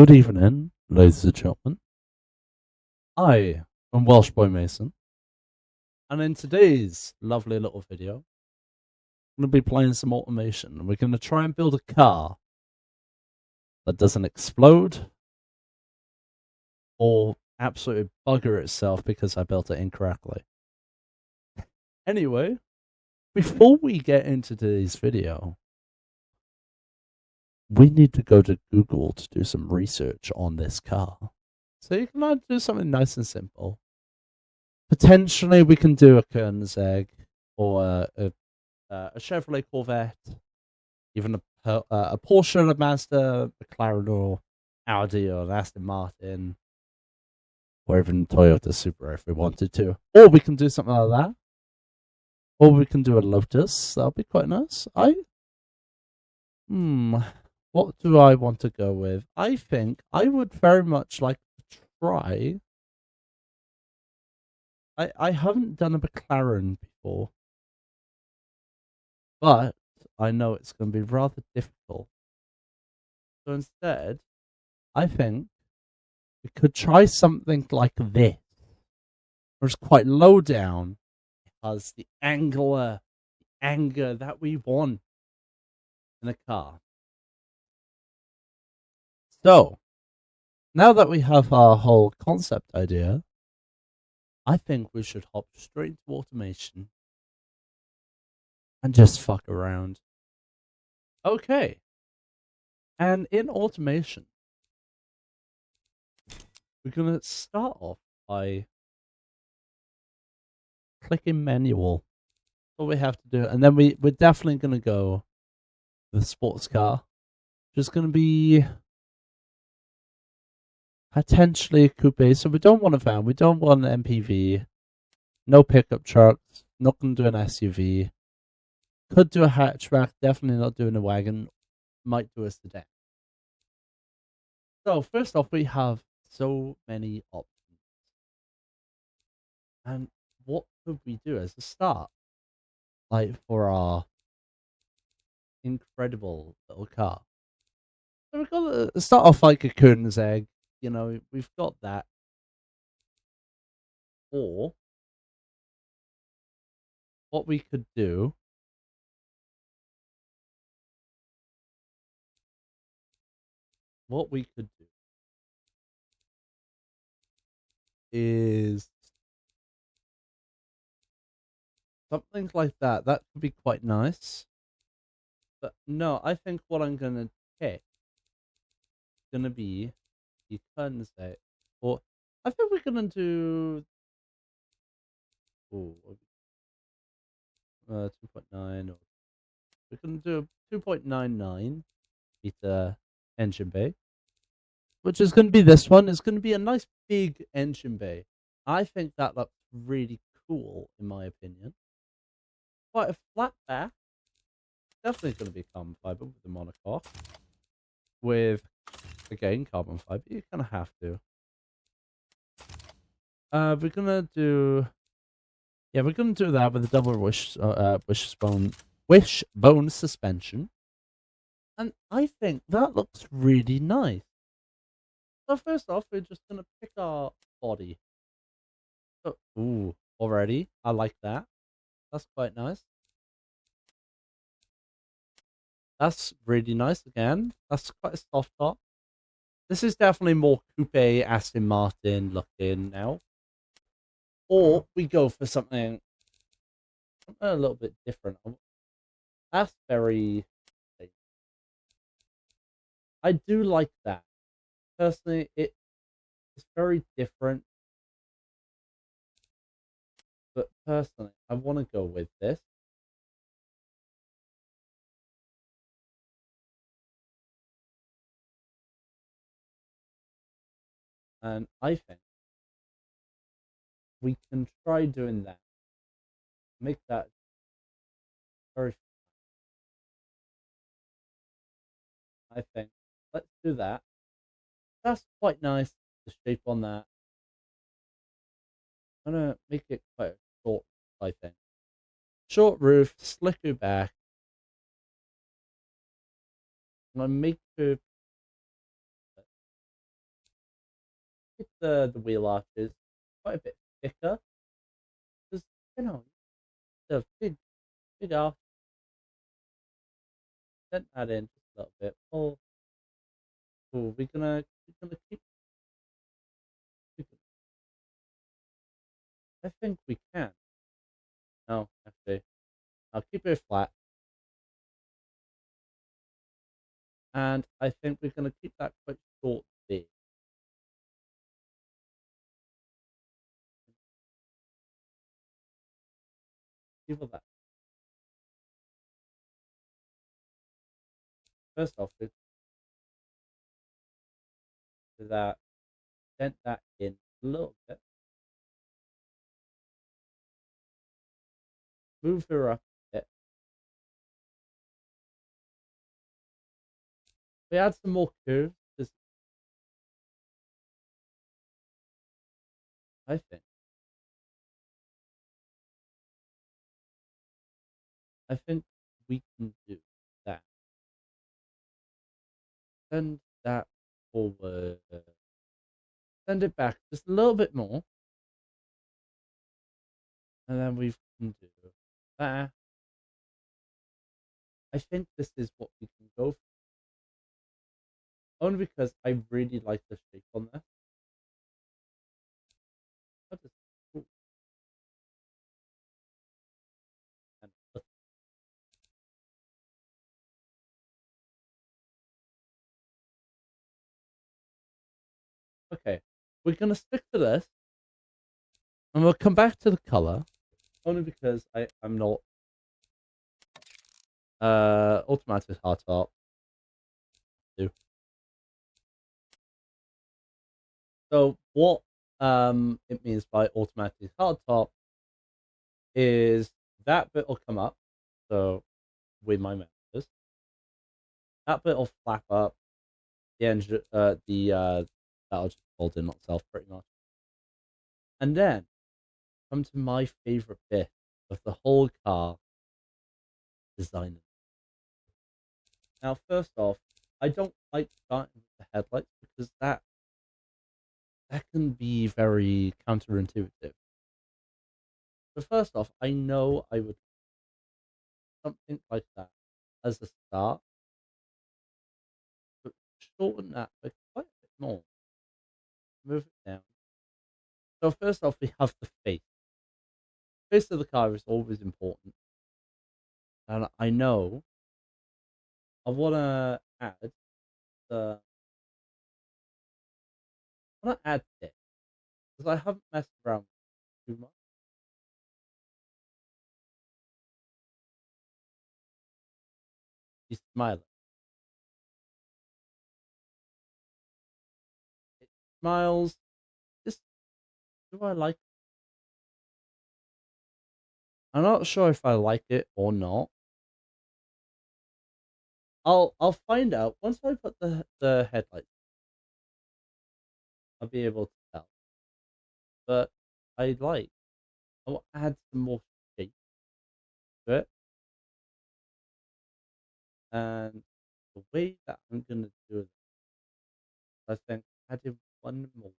Good evening, ladies and gentlemen. I am Welsh-Boy-Mason, and in today's lovely little video, I'm going to be playing some automation, and we're going to try and build a car that doesn't explode or absolutely bugger itself because I built it incorrectly. Anyway, before we get into today's video, we need to go to Google to do some research on this car. So you can do something nice and simple. Potentially, we can do a Koenigsegg or a Chevrolet Corvette, even a Porsche, a Mazda, a McLaren, or Audi, or an Aston Martin, or even Toyota Supra if we wanted to. Or we can do something like that. Or we can do a Lotus. That'll be quite nice. What do I want to go with? I think I would very much like to try. I haven't done a McLaren before, but I know it's going to be rather difficult. So instead, I think we could try something like this. It's quite low down. It has the anger that we want in a car. So, now that we have our whole concept idea, I think we should hop straight to automation and just fuck around. Okay. And in automation, we're going to start off by clicking manual. That's all we have to do. And then we're definitely going to go with a sports car. Which is going to be potentially a coupe. So we don't want a van. We don't want an MPV. No pickup trucks. Not going to do an SUV. Could do a hatchback. Definitely not doing a wagon. Might do a sedan. So first off, we have so many options. And what could we do as a start? Like for our incredible little car. So we've got to start off like a Koenigsegg. You know, we've got that. Or what we could do is something like that. That could be quite nice. But no, I think what I'm going to pick is going to be the Koenigsegg. Or I think we're going to do 2.9. Or we're going to do a 2.99 liter engine bay, which is going to be this one. It's going to be a nice big engine bay. I think that looks really cool, in my opinion. Quite a flat back. Definitely going to be carbon fiber with the monocoque. With, again, carbon fiber. You kind of have to. We're going to do... Yeah, we're going to do that with a double wishbone suspension. And I think that looks really nice. So first off, we're just going to pick our body. So, ooh, already. I like that. That's quite nice. That's really nice again. That's quite a soft top. This is definitely more coupe Aston Martin looking now. Or we go for something a little bit different. That's very... I do like that. Personally, it's very different. But personally, I want to go with this. And I think we can try doing that. Make that very... I think. Let's do that. That's quite nice, the shape on that. I'm going to make it quite short, I think. Short roof, slicker back. I'm going to make sure keep the wheel arches quite a bit thicker because the big arch. Send that in just a little bit. We're gonna keep. I think we can. No, actually, I'll keep it flat, and I think we're gonna keep that quite short. Big. People that first off, we do that, dent that in a little bit, move her up a bit. We add some more curves because I think I think we can do that. Send that forward. Send it back just a little bit more, and then we can do that. I think this is what we can go for. Only because I really like the shape on this. That is cool. Okay, we're gonna stick to this, and we'll come back to the color. Only because I'm not automatic hardtop. Do so what it means by automatic hardtop is that bit will come up. So with my mouse, that bit will flap up. The engine, that'll just fold in itself pretty much. And then come to my favorite bit of the whole car design. Now, first off, I don't like starting with the headlights because that can be very counterintuitive. So first off, I know I would something like that as a start, but shorten that by quite a bit more. Move it down. So first off, we have the face. Face of the car is always important, and I know I want to add the I want to add this because I haven't messed around too much. He's smiling. It smiles. Just do I like? I'm not sure if I like it or not. I'll find out once I put the headlights. I'll be able to tell. But I'll add some more shape to it, and the way that I'm gonna do it, I think adding one more,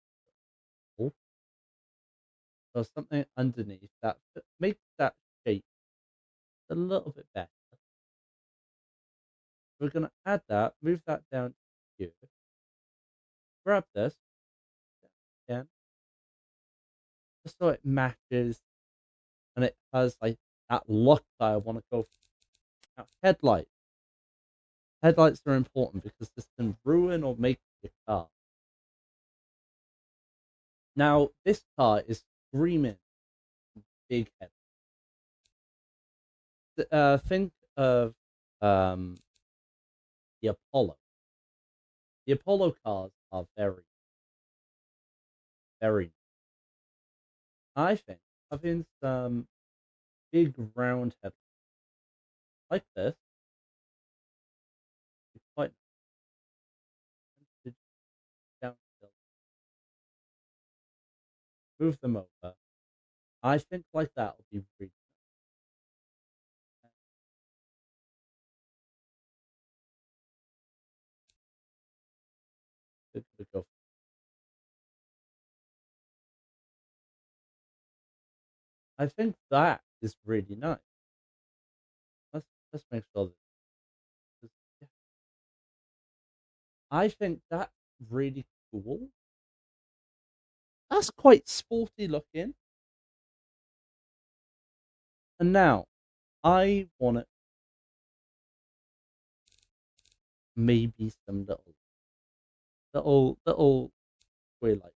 or something underneath that makes that shape a little bit better. We're gonna add that, move that down here, grab this again, just so it matches and it has like that look that I want to go for. Now, headlights are important because this can ruin or make your car. Now, this car is screaming big head. Think of um, the Apollo. The Apollo cars are very, very. I think having some big round headlights like this is quite nice. Downhill, move them over. I think like that will be really good to go. I think that is really nice. Let's make sure that yeah. I think that's really cool. That's quite sporty looking. And now I want it maybe some little square light.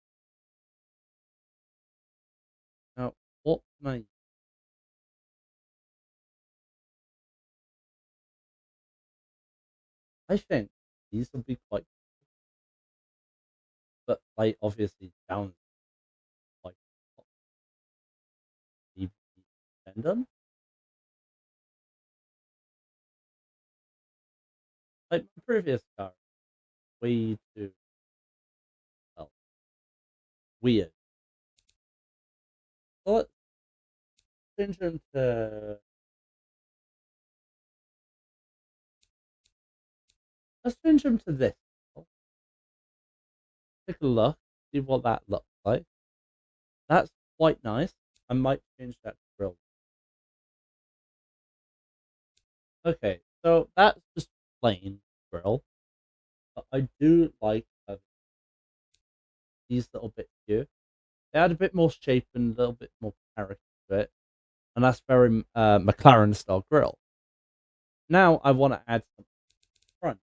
Now what can I think these will be quite, but like obviously down like maybe send them. Like my previous car, way too well weird. So change them to let's change them to this. Take a look, see what that looks like. That's quite nice. I might change that to grill. Okay, so that's just plain grill. But I do like these little bits here. They add a bit more shape and a little bit more character to it. And that's very McLaren style grill. Now I want to add some front.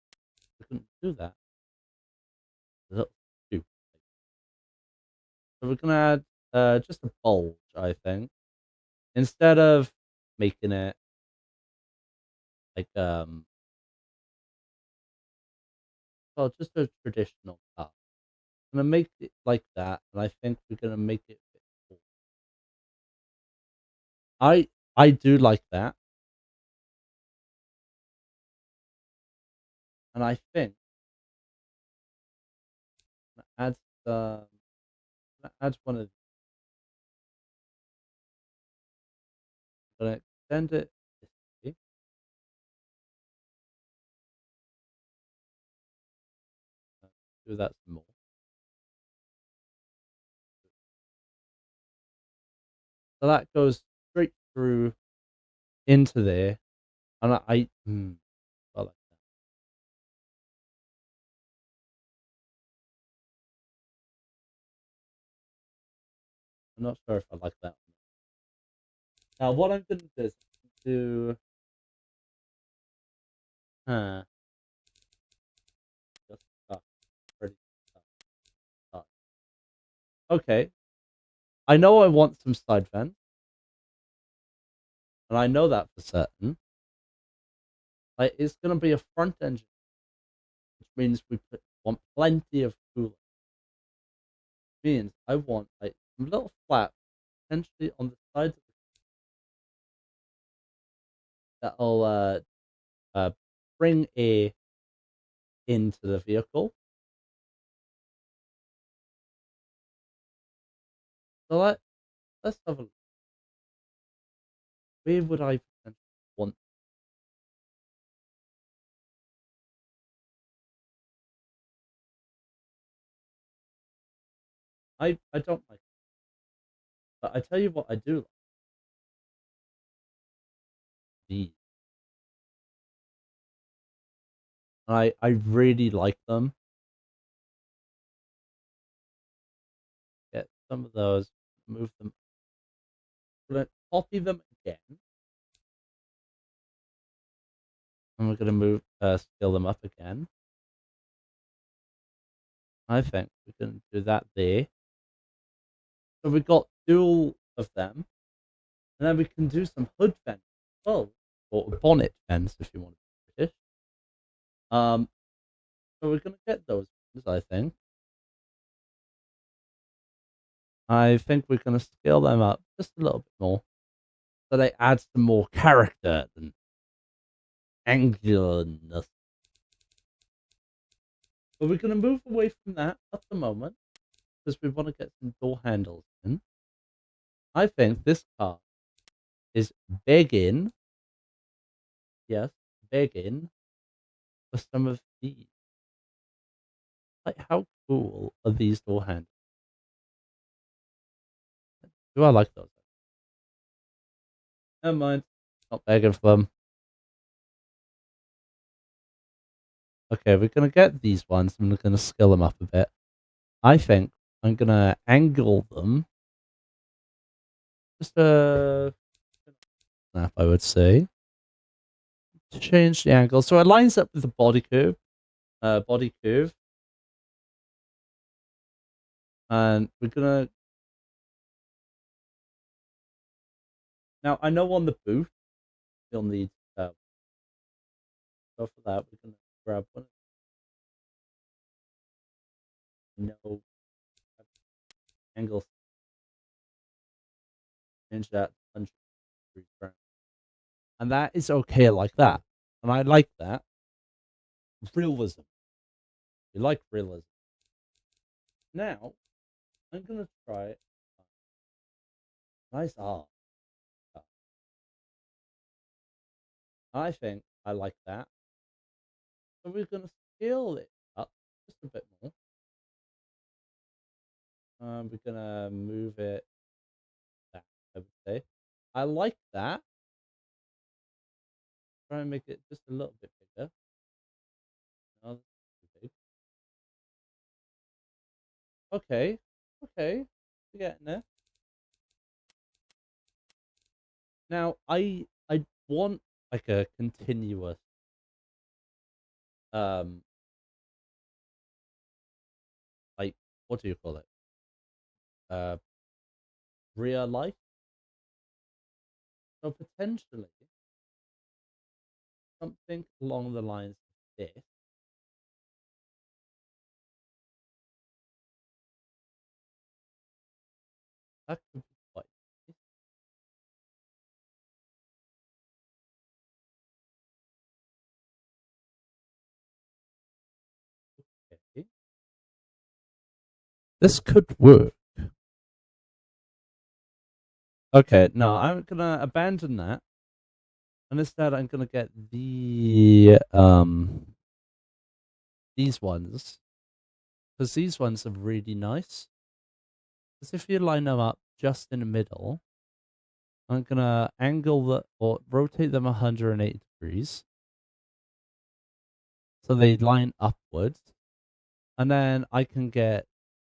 We couldn't do that. A little stupid. So we're gonna add just a bulge, I think. Instead of making it like well just a traditional car. I'm gonna make it like that, and I think we're gonna make it a bit cool. I do like that, and I think add some add one of I'm gonna extend it this way. Do that some more. So that goes straight through into there, and I like that. I'm not sure if I like that. Now what I'm gonna do is do uh just pretty start. Okay, I know I want some side vents, and I know that for certain. Like it's gonna be a front engine, which means want plenty of cooling. Means I want like some little flaps potentially on the sides that'll uh bring air into the vehicle. So let's have a look. Where would I potentially want? I don't like, it, but I tell you what I do like these. I really like them. Get some of those, move them. We're gonna copy them again, and we're gonna move scale them up again. I think we can do that there. So we've got dual of them, and then we can do some hood vents as well, or bonnet vents if you want to be British. Um, so we're gonna get those ones, I think. I think we're gonna scale them up just a little bit more, so they add some more character and angularness. But we're gonna move away from that at the moment because we want to get some door handles in. I think this car is begging, yes, begging for some of these. Like, how cool are these door handles? Do I like those? Never mind. Not begging for them. Okay, we're gonna get these ones. I'm gonna scale them up a bit. I think I'm gonna angle them just a snap, I would say, to change the angle so it lines up with the body curve. And we're gonna now. I know on the boot you'll need so for that we're gonna grab one. No angles. Change that 100 degrees, and that is okay like that. And I like that realism. We like realism. Now I'm gonna try it. Nice art. I think I like that. So we're gonna scale it up just a bit more. We're gonna move it back, I would say. I like that. Try and make it just a little bit bigger. No, that's too big. Okay, okay, we're getting there. Now I want like a continuous um like what do you call it? Uh, real life. So potentially something along the lines of this. That could be quite nice. Okay. This could work. Okay, no, I'm gonna abandon that. And instead I'm gonna get these ones. Because these ones are really nice. Because if you line them up just in the middle, I'm gonna angle the or rotate them 180 degrees. So they line upwards. And then I can get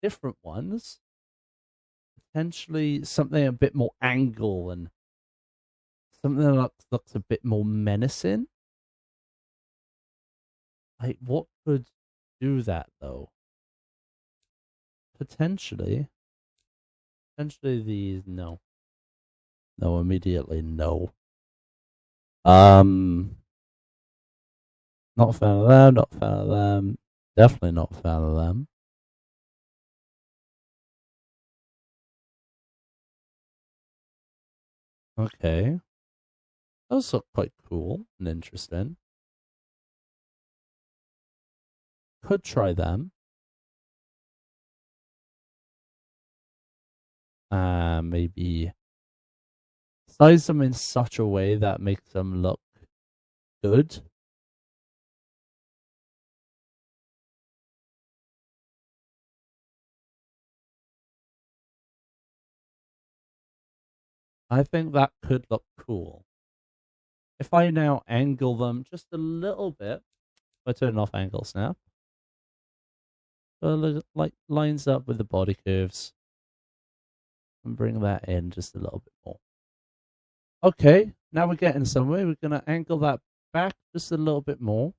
different ones. Potentially something a bit more angle and something that looks a bit more menacing. Like what could do that though? Potentially these no. No, immediately no. Um Not a fan of them, not a fan of them. Definitely not a fan of them. Okay. Those look quite cool and interesting. Could try them. Maybe size them in such a way that makes them look good. I think that could look cool. If I now angle them just a little bit, I turn off angles now. So it like lines up with the body curves. And bring that in just a little bit more. Okay, now we're getting somewhere. We're gonna angle that back just a little bit more.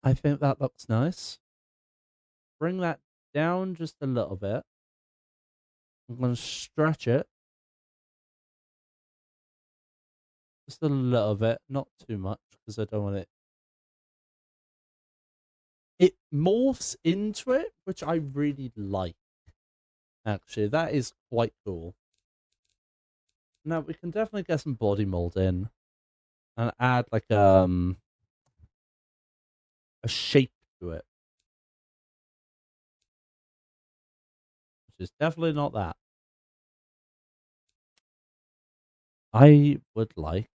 I think that looks nice. Bring that down just a little bit. I'm gonna stretch it just a little bit, not too much because I don't want it. It morphs into it, which I really like. Actually, that is quite cool. Now we can definitely get some body mold in and add like a shape to it, which is definitely not that. I would like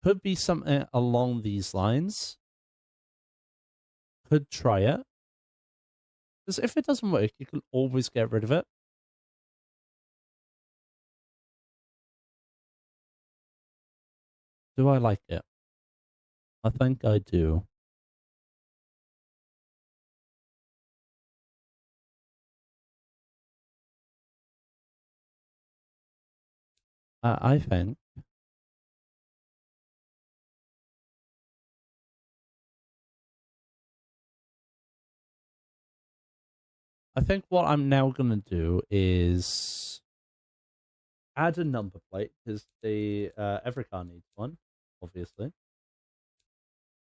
could be something along these lines. Could try it. Because if it doesn't work, you can always get rid of it. Do I like it? I think I do. I think. I think what I'm now gonna do is add a number plate because the every car needs one, obviously,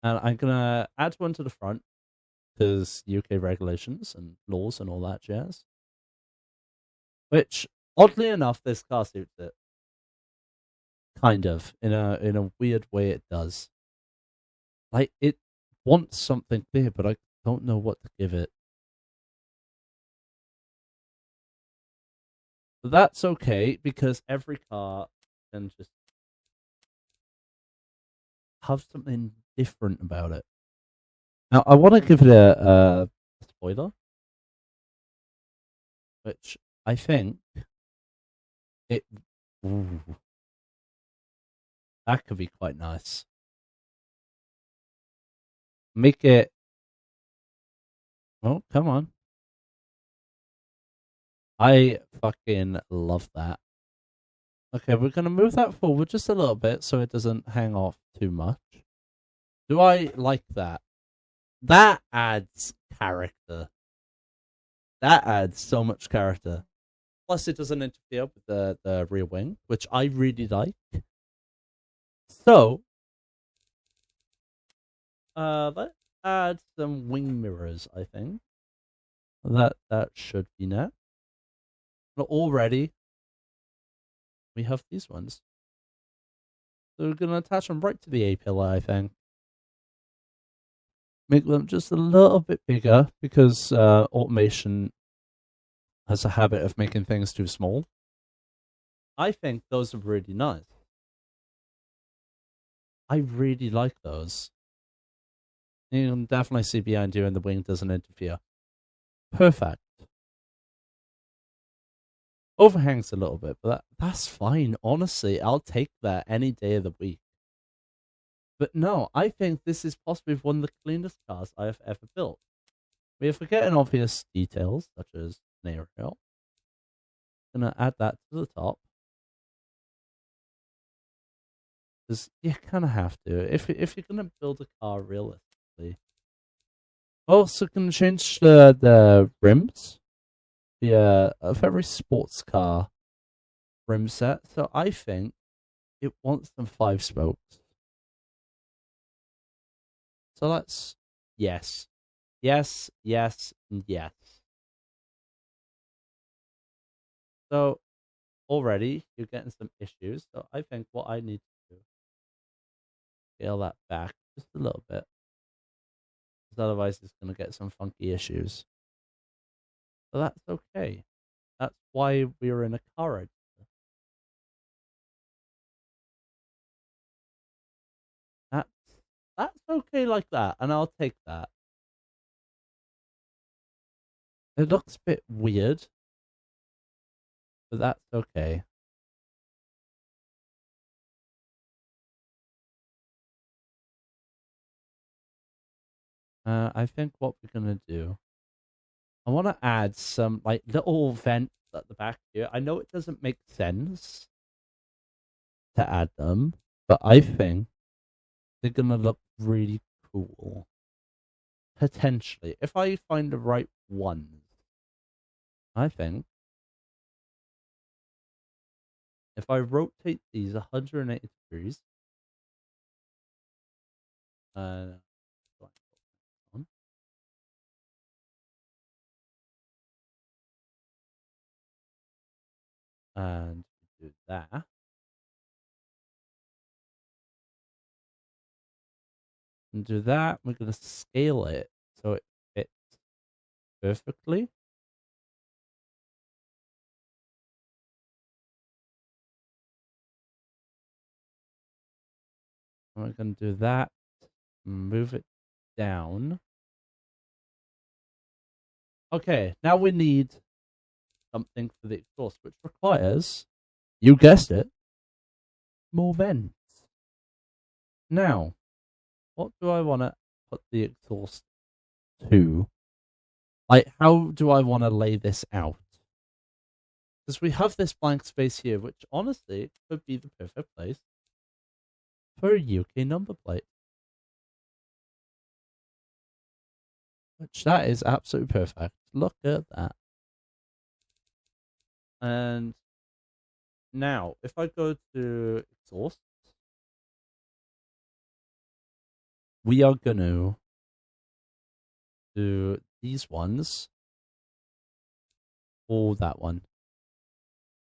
and I'm gonna add one to the front because UK regulations and laws and all that jazz. Which, oddly enough, this car suits it. Kind of in a weird way, it does. Like it wants something clear, but I don't know what to give it. But that's okay because every car can just have something different about it. Now, I want to give it a spoiler, which I think it ooh, that could be quite nice. Make it. Oh, come on! I fucking love that. Okay, we're gonna move that forward just a little bit so it doesn't hang off too much. Do I like that? That adds character. That adds so much character. Plus, it doesn't interfere with the rear wing, which I really like. So, let's add some wing mirrors. I think that should be net. But already, we have these ones. So we're gonna attach them right to the A pillar. I think make them just a little bit bigger because automation has a habit of making things too small. I think those are really nice. I really like those. You can definitely see behind you and the wing doesn't interfere. Perfect. Overhangs a little bit, but that's fine. Honestly, I'll take that any day of the week. But no, I think this is possibly one of the cleanest cars I have ever built. We are forgetting obvious details, such as an aerial. Gonna add that to the top. Because you kind of have to. If you're gonna build a car realistically. Also, can change the rims. Yeah, a very sports car rim set. So I think it wants some 5 spokes. So that's yes, yes, yes, and yes. So already you're getting some issues. So I think what I need to do scale that back just a little bit, because otherwise it's going to get some funky issues. So that's okay. That's why we're in a car register. That's that's okay like that, and I'll take that. It looks a bit weird, but that's okay. I think what we're gonna do, I want to add some like little vents at the back here. I know it doesn't make sense to add them, but I think they're gonna look really cool. Potentially, if I find the right ones, I think if I rotate these 180 degrees, uh, and do that. And do that, we're going to scale it so it fits perfectly. And we're going to do that, move it down. Okay, now we need something for the exhaust, which requires, you guessed it, more vents. Now, what do I want to put the exhaust to? Like, how do I want to lay this out? Because we have this blank space here, which honestly could be the perfect place for a UK number plate. Which that is absolutely perfect. Look at that. And now, if I go to exhaust, we are going to do these ones or that one.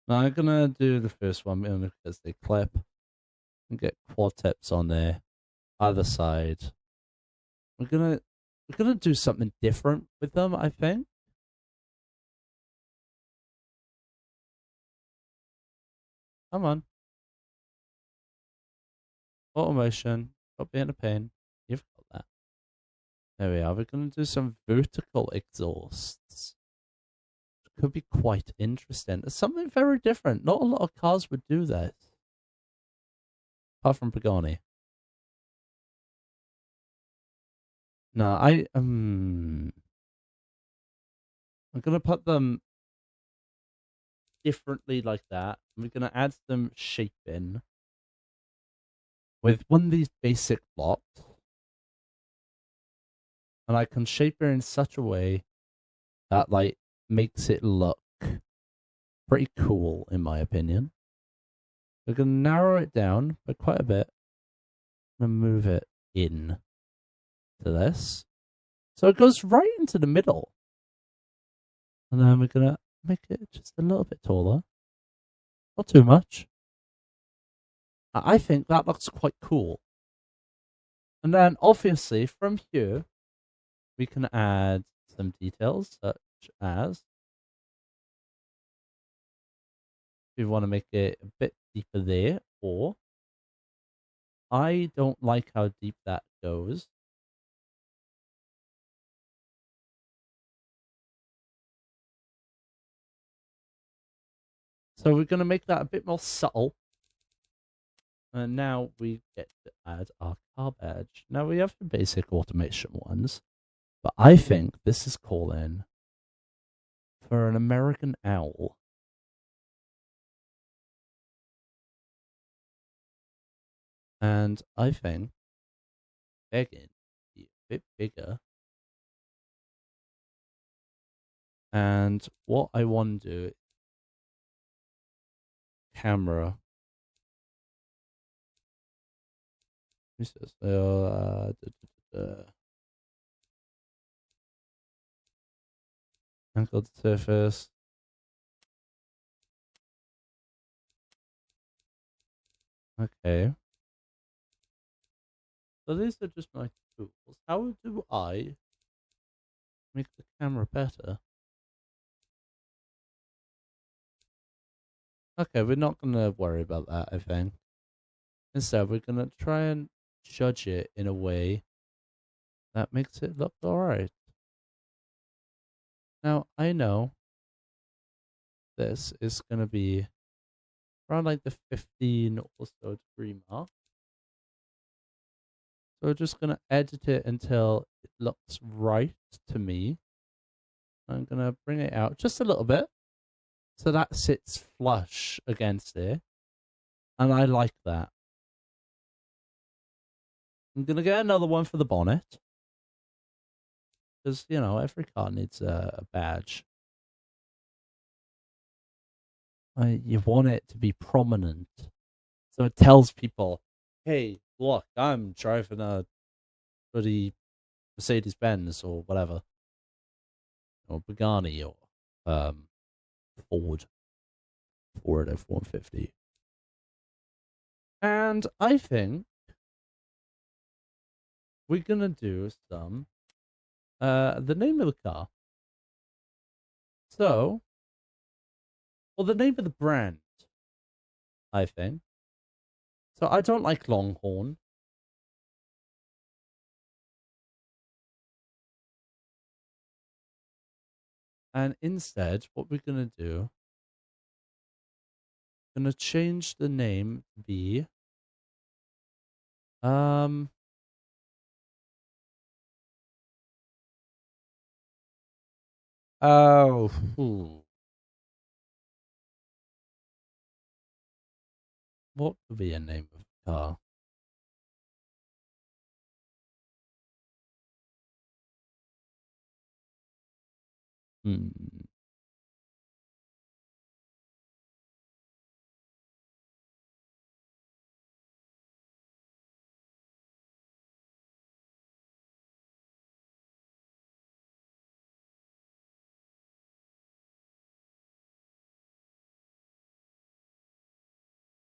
Now I'm going to do the first one because they clip and get quad tips on there. Either side. We're gonna do something different with them, I think. Come on. Automation. Stop being a pain. You've got that. There we are. We're gonna do some vertical exhausts. Could be quite interesting. It's something very different. Not a lot of cars would do this. Apart from Pagani. No, I'm gonna put them differently like that. We're gonna add some shape in with one of these basic blocks. And I can shape it in such a way that like makes it look pretty cool in my opinion. We're gonna narrow it down by quite a bit and move it in to this. So it goes right into the middle. And then we're gonna make it just a little bit taller. Not too much. I think that looks quite cool. And then obviously from here we can add some details such as we want to make it a bit deeper there, or I don't like how deep that goes. So we're going to make that a bit more subtle. And now we get to add our car badge. Now we have the basic automation ones, but I think this is calling for an American owl. And I think begging be a bit bigger. And what I want to do, camera. This is angled surface. Okay. So these are just my tools. How do I make the camera better? Okay, we're not going to worry about that, I think. Instead, we're going to try and judge it in a way that makes it look alright. Now, I know this is going to be around like the 15 or so degree mark. So we're just going to edit it until it looks right to me. I'm going to bring it out just a little bit. So that sits flush against it. And I like that. I'm going to get another one for the bonnet. Because, you know, every car needs a badge. You want it to be prominent. So it tells people, hey, look, I'm driving a bloody Mercedes-Benz or whatever. Or Pagani or Ford F-150. And I think we're going to do some the name of the car. So, or the name of the brand, I think. So I don't like Longhorn. And instead, what we're gonna do, gonna change the name to be um oh what could be a name of a car? Hmm.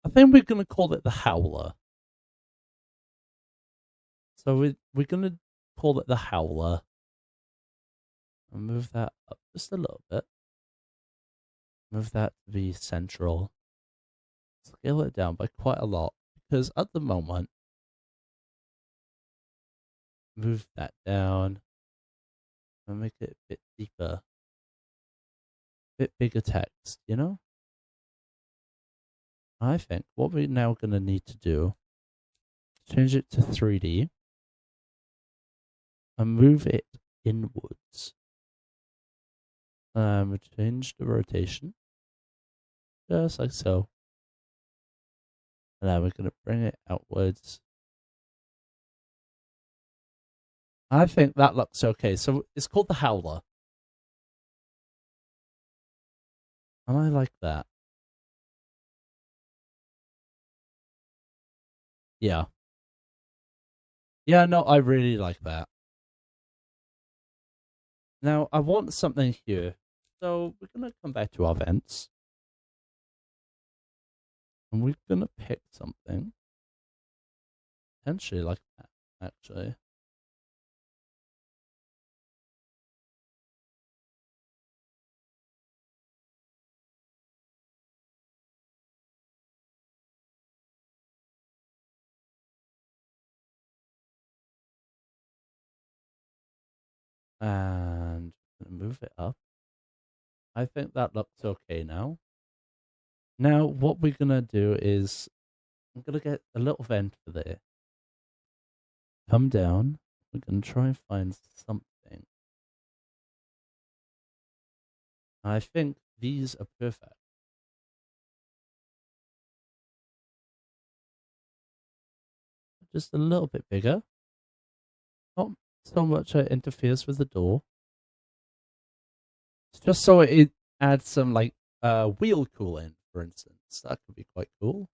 I think we're gonna call it the Howler. So we're gonna call it the Howler. I'll move that up just a little bit. Move that to be central. Scale it down by quite a lot because at the moment, move that down and make it a bit deeper, bit bigger text, you know? I think what we're now going to need to do is change it to 3D and move it inwards. We change the rotation just like so. And then we're going to bring it outwards. I think that looks okay. So it's called the Howler. And I like that. Yeah. Yeah, no, I really like that. Now, I want something here. So we're going to come back to our vents. And we're going to pick something. Potentially like that, actually. And move it up. I think that looks okay now. Now, what we're going to do is I'm going to get a little vent for there. Come down. We're going to try and find something. I think these are perfect. Just a little bit bigger. Not so much it interferes with the door. It's just so it adds some like wheel cooling, for instance. That could be quite cool.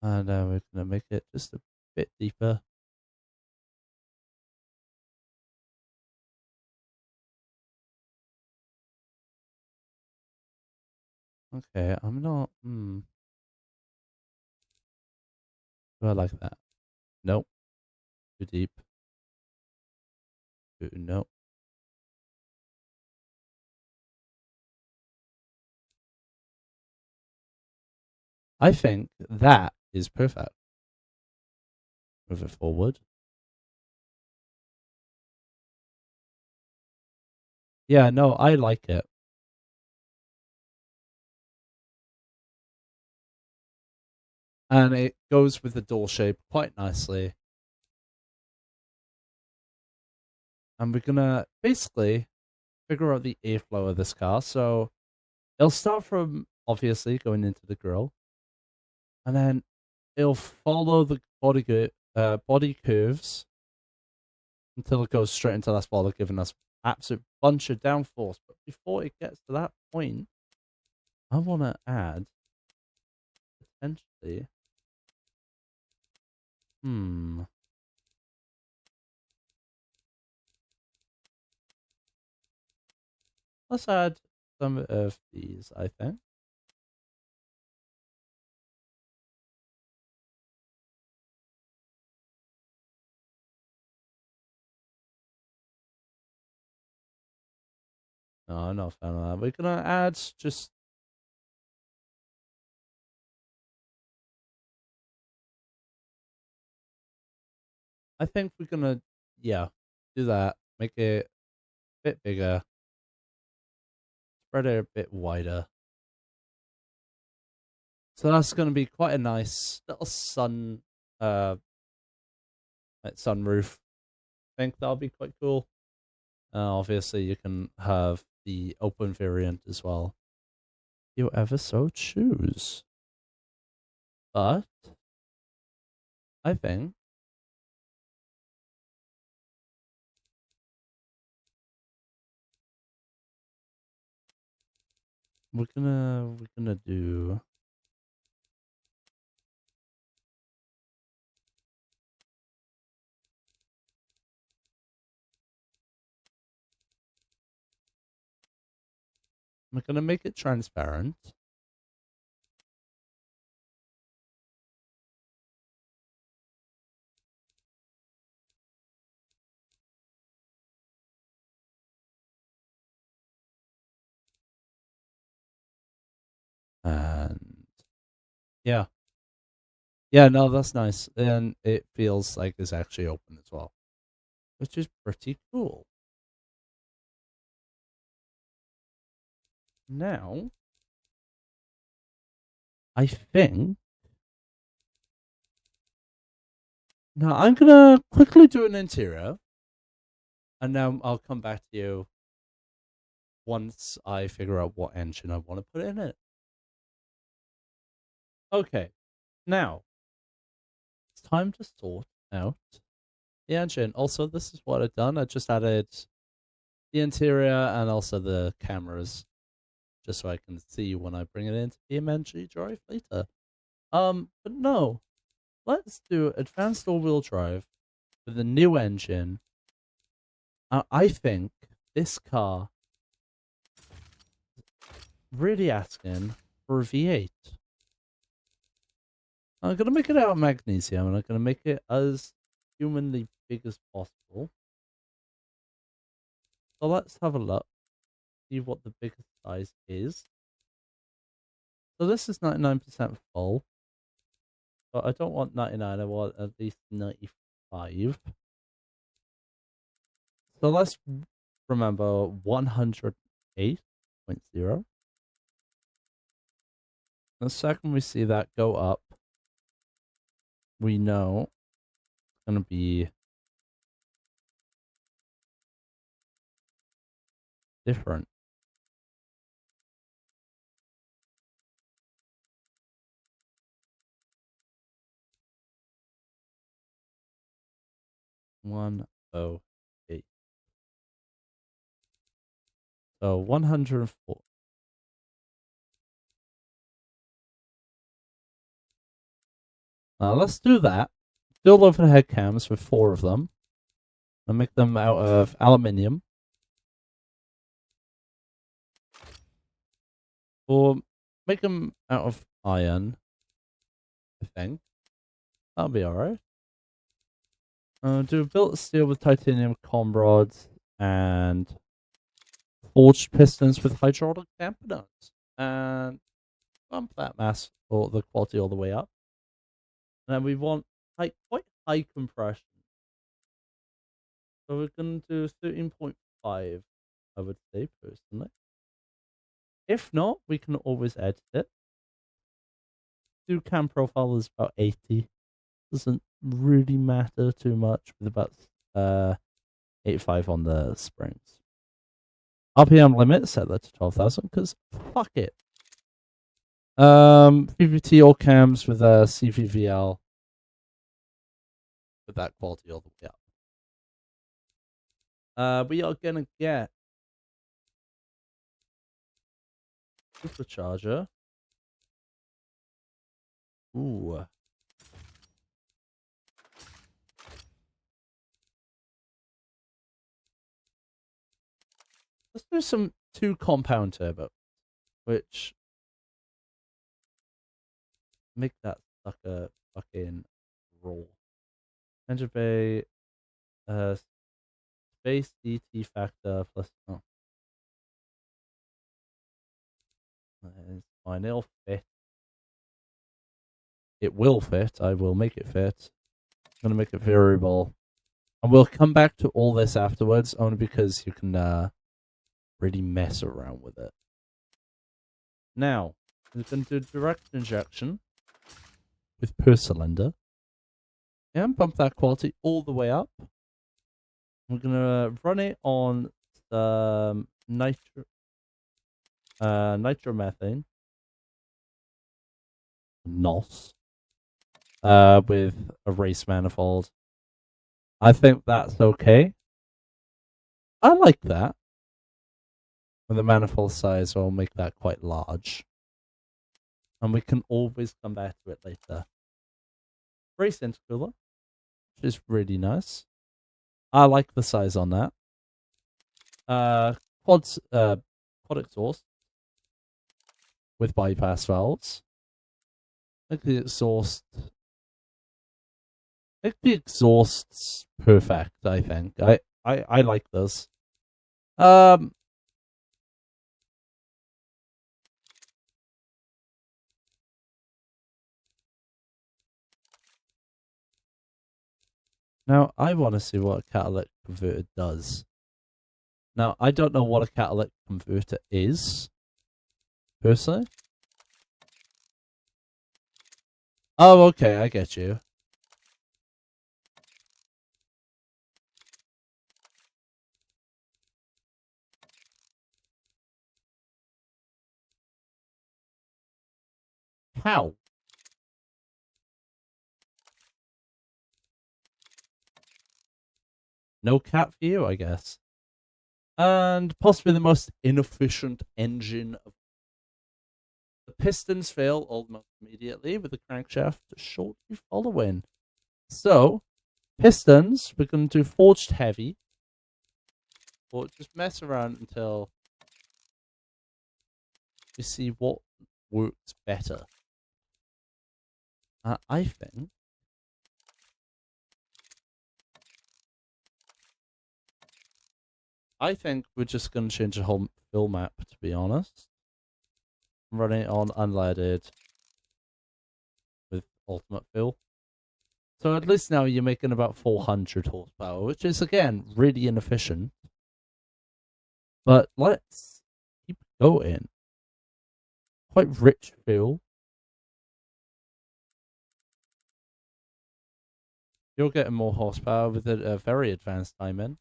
And we're going to make it just a bit deeper. Okay, I'm not. Do I like that? Nope. Too deep. No. I think that is perfect. Move it forward. Yeah, no, I like it. And it goes with the door shape quite nicely. And we're gonna basically figure out the airflow of this car. So it'll start from obviously going into the grill, and then it'll follow the body curves until it goes straight into that spoiler, giving us absolute bunch of downforce. But before it gets to that point, I want to add potentially. Let's add some of these, I think. No, I'm not a fan of that. We're gonna add just. I think we're gonna. Yeah. do that. Make it a bit bigger. Spread it a bit wider. So that's going to be quite a nice little sunroof. I think that'll be quite cool. Obviously, you can have the open variant as well, if you ever so choose. But I think we're gonna do. I'm gonna make it transparent. And yeah. Yeah, no, that's nice. And it feels like it's actually open as well, which is pretty cool. Now, I think. Now, I'm going to quickly do an interior, and then I'll come back to you once I figure out what engine I want to put in it. Okay, now it's time to sort out the engine. Also, this is what I've done. I just added the interior and also the cameras, just so I can see when I bring it into BeamNG Drive later. But no, let's do advanced all-wheel drive with a new engine. I think this car really asking for a V8. I'm gonna make it out of magnesium, and I'm gonna make it as humanly big as possible. So let's have a look, see what the biggest size is. So this is 99% full, but I don't want 99. I want at least 95. So let's remember 108.0. The second we see that go up, we know it's going to be different. One oh eight. So 104. Let's do that. Build overhead cams with 4 of them. I'll make them out of aluminium. Or make them out of iron, I think. That'll be alright. Do built steel with titanium comb rods and forged pistons with hydraulic dampeners. And bump that mass or the quality all the way up. And then we want like quite high compression. So we're going to do 13.5, I would say, personally. If not, we can always edit it. Do cam profile is about 80. Doesn't really matter too much with about 85 on the springs. RPM limit, set that to 12,000 because fuck it. VVT all cams with a CVVL with that quality all the way up. We are gonna get supercharger. Ooh. Let's do some 2 compound turbo, which make that sucker fucking roll. Engine bay, space DT factor plus. Oh, it's fine. It'll fit. It will fit. I will make it fit. I'm gonna make it variable And we'll come back to all this afterwards, only because you can really mess around with it. Now, we're going to do direct injection with per cylinder. And bump that quality all the way up. We're going to run it on nitromethane. NOS. With a race manifold. I think that's okay. I like that. With the manifold size, I'll make that quite large. And we can always come back to it later. Race intercooler, which is really nice. I like the size on that. Quad exhaust with bypass valves. Make the exhaust's perfect, I think. I like this. Now, I want to see what a catalytic converter does. Now, I don't know what a catalytic converter is, personally. Oh, okay, I get you. How? No cat for you, I guess. And possibly the most inefficient engine of the pistons fail almost immediately with the crankshaft shortly following. So, pistons, we're going to do forged heavy. Or just mess around until we see what works better. I think we're just going to change the whole fill map, to be honest. I'm running it on unleaded with ultimate fill. So at least now you're making about 400 horsepower, which is, again, really inefficient. But let's keep going. Quite rich fuel. You're getting more horsepower with a very advanced timing.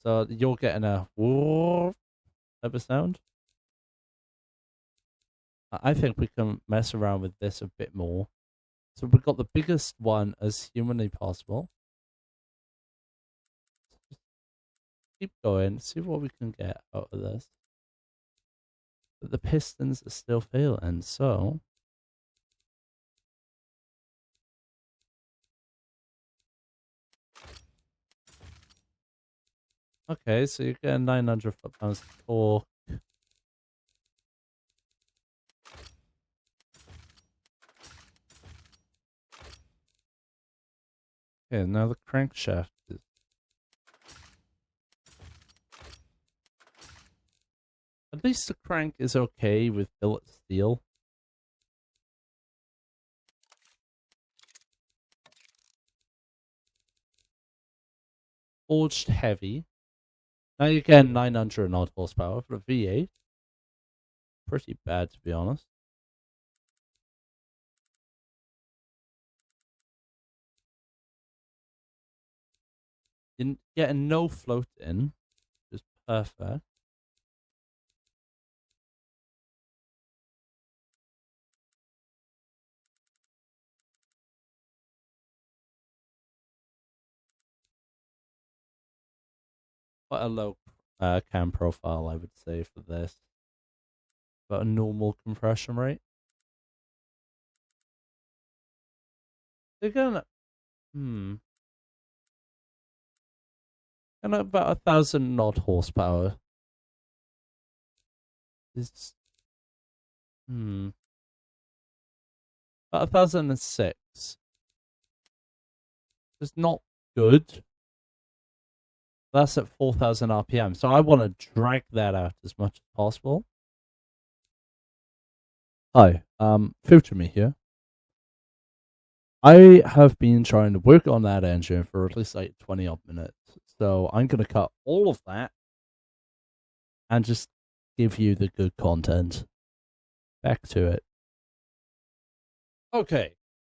So you're getting a whoop type of sound. I think we can mess around with this a bit more. So we've got the biggest one as humanly possible. Keep going, see what we can get out of this. But the pistons are still failing, so okay, so you're getting 900 foot-pounds of torque. Okay, now the crankshaft is... At least the crank is okay with billet steel. Forged heavy. Now you're getting 900 odd horsepower for a V8. Pretty bad, to be honest. You're getting no float in, which is perfect. Quite a low cam profile, I would say, for this. But a normal compression rate. They're gonna... And about 1,000 odd horsepower. Is... About 1,006. It's not good. That's at 4,000 RPM. So I want to drag that out as much as possible. Hi, Future Me here. I have been trying to work on that engine for at least like 20 odd minutes. So I'm going to cut all of that and just give you the good content. Back to it. Okay.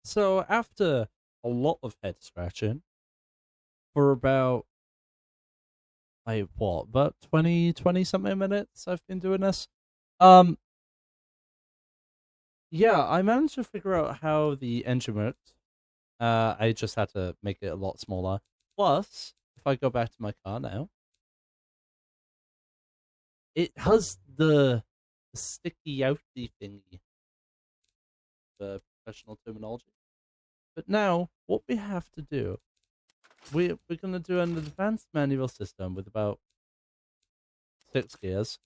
So after a lot of head scratching for about like what, about 20 something minutes I've been doing this. Um yeah, I managed to figure out how the engine worked. I just had to make it a lot smaller. Plus, if I go back to my car now, it has the sticky outy thingy, the professional terminology. But now, what we have to do, we're gonna do an advanced manual system with about 6 gears.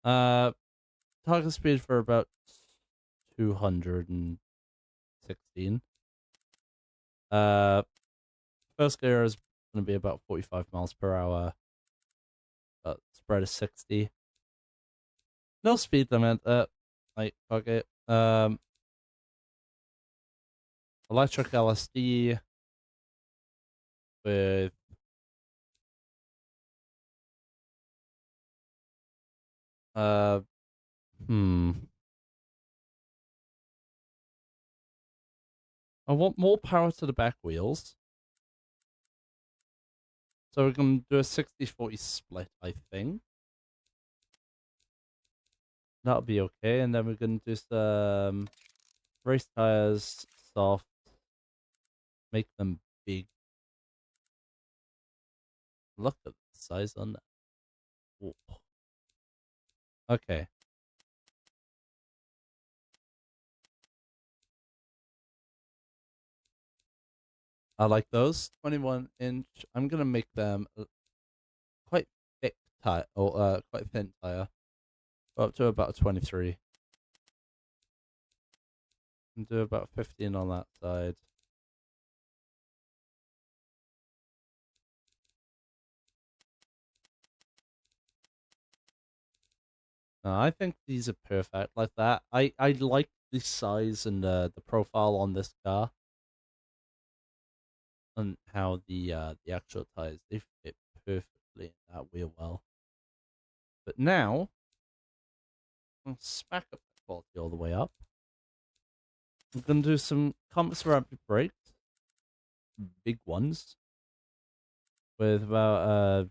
Uh, Target speed for about 216. Uh, First gear is gonna be about 45 miles per hour. Spread is 60. No speed limit. Like fuck it. Electric LSD with uh hmm. I want more power to the back wheels. So we're gonna do a 60-40 split, I think. That'll be okay. And then we're gonna do some race tires, soft, make them big. Look at the size on that. Whoa. Okay. I like those 21-inch. I'm gonna make them quite thick tire or quite thin tire. Up to about 23. And do about 15 on that side. No, I think these are perfect like that. I like the size and the profile on this car and how the actual tires they fit perfectly in that wheel well. But now I'll smack up the quality all the way up. I'm gonna do some compass rapid brakes, big ones, with about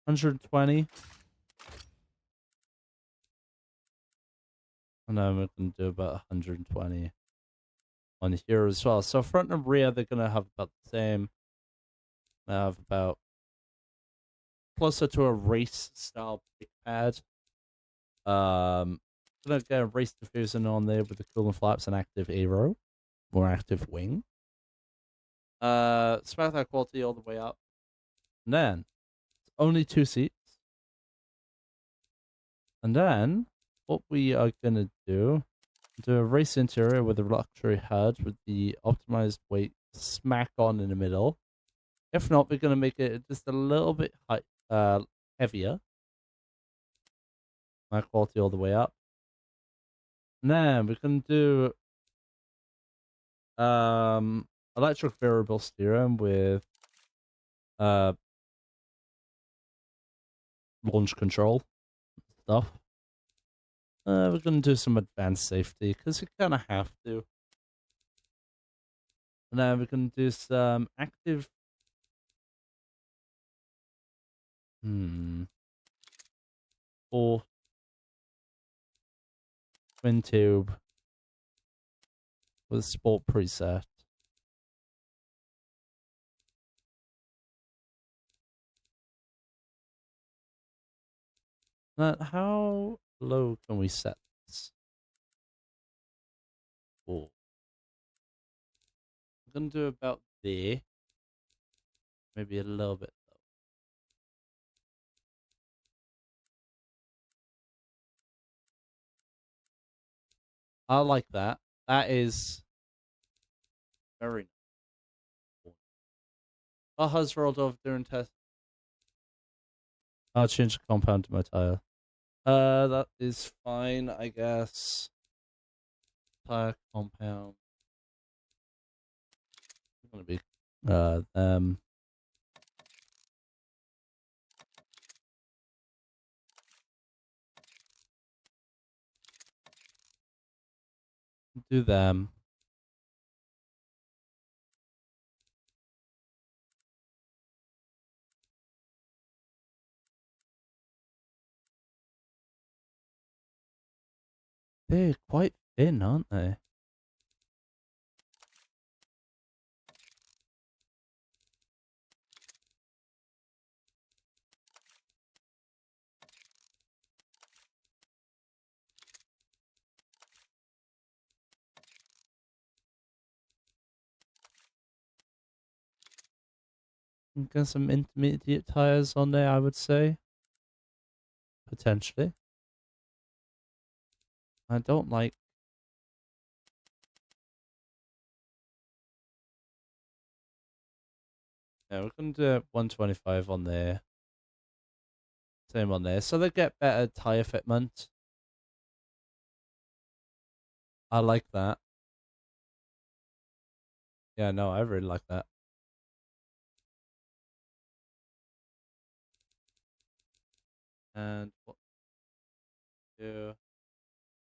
120. And then we're gonna do about 120 on here as well. So front and rear they're gonna have about the same. They have about closer to a race style brake pad. Gonna get a race diffusion on there with the cooling flaps and active aero, more active wing. Smack that quality all the way up. And then only 2 seats. And then what we are gonna do a race interior with a luxury HUD with the optimized weight smack on in the middle. If not, we're gonna make it just a little bit heavier. My quality all the way up. And then we can do electric variable steering with launch control stuff. We're gonna do some advanced safety because you kind of have to. And then we can do some active. Or twin tube with sport preset. Now, how low can we set this? Oh, I'm gonna do about there, maybe a little bit low. I like that. That is very nice. Baja's rolled off during test. I'll change the compound to my tire. That is fine, I guess. tire compound. It's gonna be do them. They're quite thin, aren't they? Get some intermediate tires on there, I would say. Potentially. I don't like. Yeah, we're gonna do 125 on there. Same on there. So they get better tire fitment. I like that. Yeah, no, I really like that. And what do?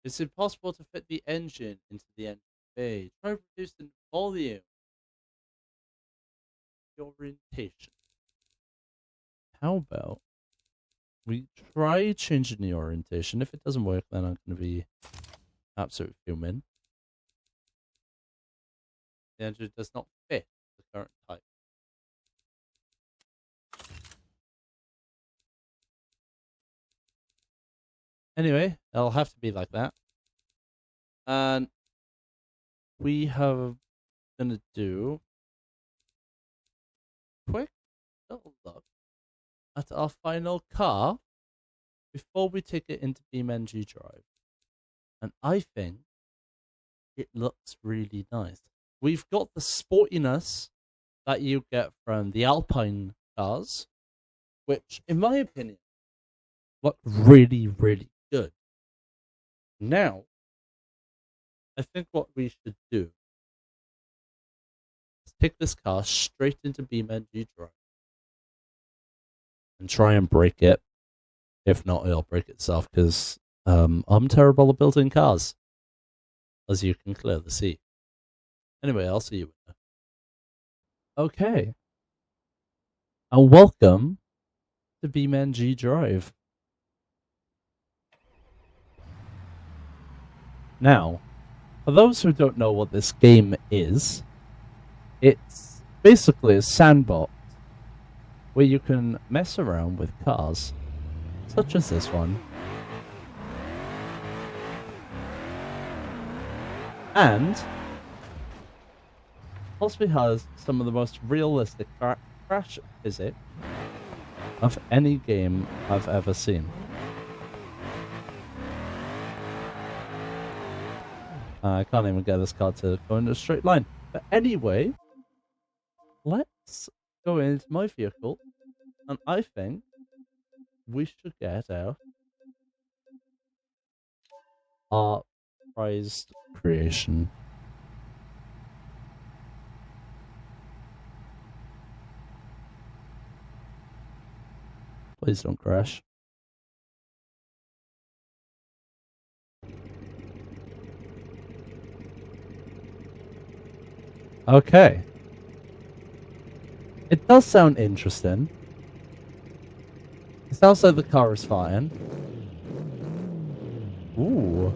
It's impossible to fit the engine into the engine bay. Try reducing volume. Orientation. How about we try changing the orientation? If it doesn't work, then I'm going to be absolutely fuming. The engine does not fit the current type. Anyway, it'll have to be like that. And we have going to do quick little look at our final car before we take it into BeamNG Drive. And I think it looks really nice. We've got the sportiness that you get from the Alpine cars, which, in my opinion, look really, really good. Now, I think what we should do is take this car straight into BeamNG Drive and try and break it. If not, it'll break itself because I'm terrible at building cars, as you can clearly see. Anyway, I'll see you later. Okay. And welcome to BeamNG Drive. Now, for those who don't know what this game is, it's basically a sandbox where you can mess around with cars, such as this one. And possibly has some of the most realistic crash physics of any game I've ever seen. I can't even get this car to go in a straight line. But anyway, let's go into my vehicle, and I think we should get out our prized creation. Please don't crash. Okay. It does sound interesting. It sounds like the car is fine. Ooh.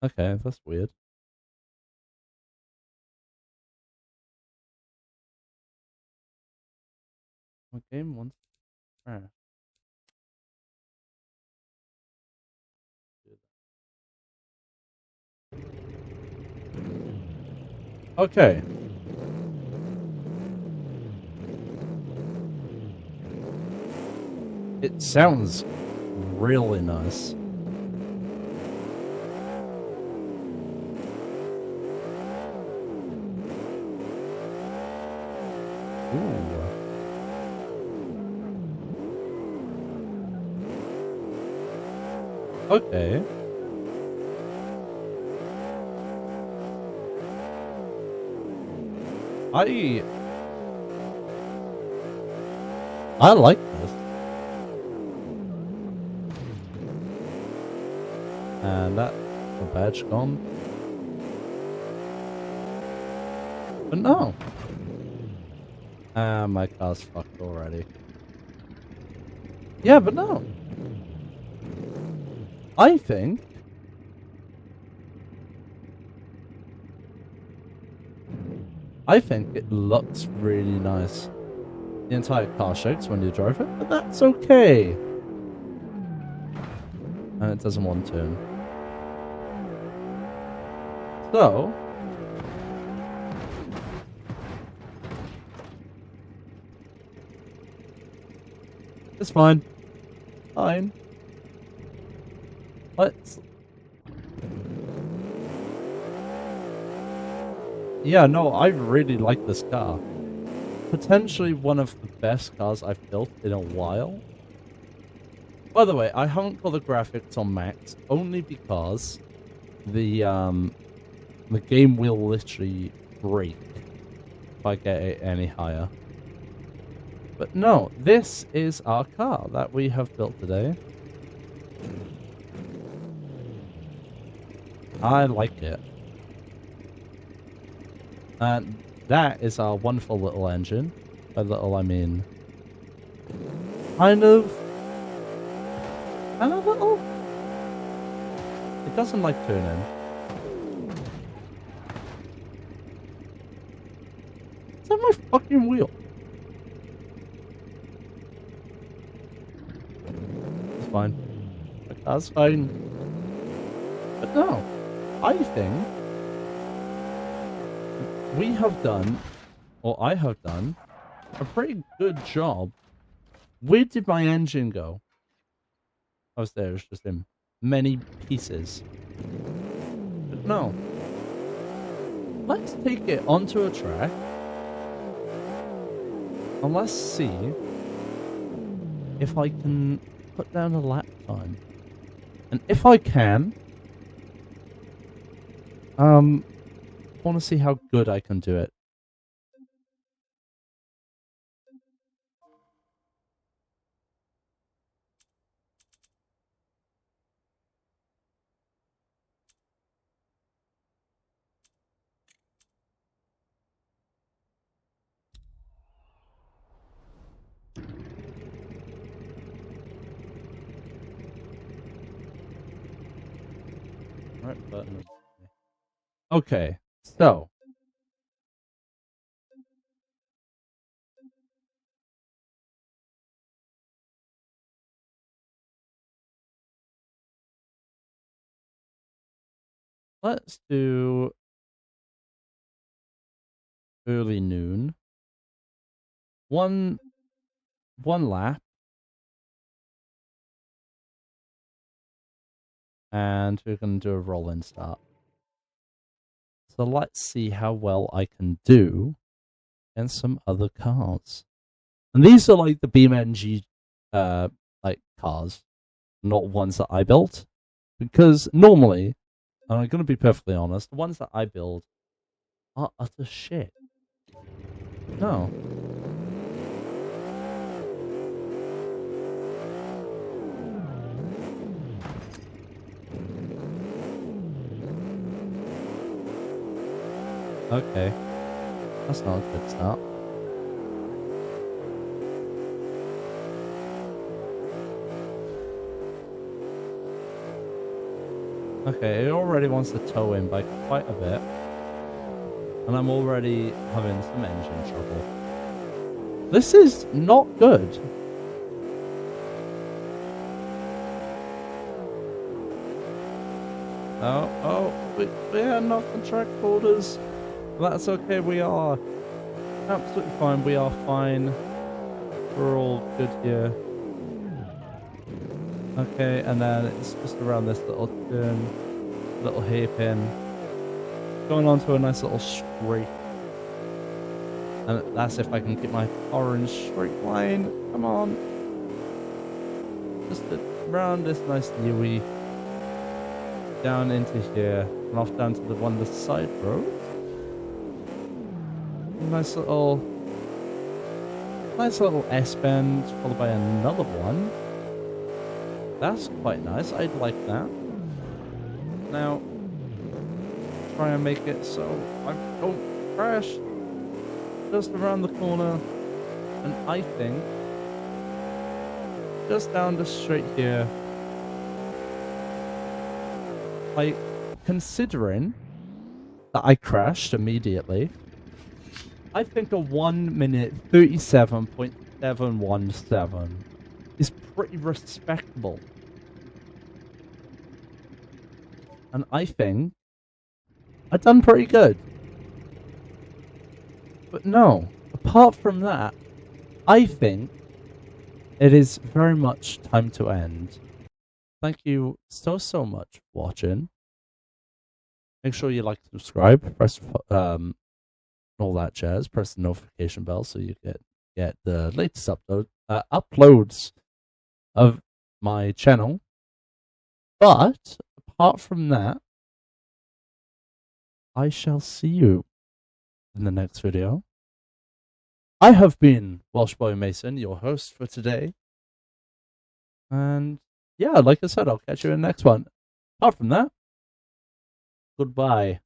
Okay, that's weird. My game wants to crash. Okay. It sounds really nice. Ooh. Okay. I like this. And that's the badge gone. But no. My car's fucked already. Yeah, but no. I think it looks really nice. The entire car shakes when you drive it, but that's okay. And it doesn't want to turn. So, it's fine. Fine. Let's... Yeah, no, I really like this car. Potentially one of the best cars I've built in a while. By the way, I haven't got the graphics on max, only because the game will literally break if I get it any higher. But no, this is our car that we have built today. I like it. And that is our wonderful little engine. By little, I mean... Kind of little? It doesn't like turning. Is that my fucking wheel? It's fine. My car's fine. But no, I think we have done, or I have done, a pretty good job. Where did my engine go? I was there, it's just in many pieces. But no. Let's take it onto a track. And let's see if I can put down a lap time. And if I can, want to see how good I can do it. Right button. Okay, so let's do early noon. One lap. And we're going to do a roll-in start. So let's see how well I can do in some other cars. And these are like the BeamNG like cars, not ones that I built. Because normally, and I'm going to be perfectly honest, the ones that I build are utter shit. No. Okay. That's not a good start. Okay, it already wants to tow in by quite a bit. And I'm already having some engine trouble. This is not good. We are not the track borders. That's okay, we are absolutely fine, we are fine. We're all good here. Okay, and then it's just around this little turn, little hairpin. Going on to a nice little straight. And that's if I can keep my car in straight line. Come on. Just around this nice Yui. down into here and off down to the side road. Nice little S-bend followed by another one. That's quite nice. I'd like that. Now, try and make it so I don't crash just around the corner. And I think just down the straight here, like, considering that I crashed immediately, I think a 1 minute 37.717 is pretty respectable. And I think I've done pretty good. But no, apart from that, I think it is very much time to end. Thank you so much for watching. Make sure you like, subscribe, press all that jazz. Press the notification bell so you get the latest uploads of my channel. But apart from that, I shall see you in the next video. I have been Welsh-Boy-Mason, your host for today. And yeah, like I said, I'll catch you in the next one. Apart from that, goodbye.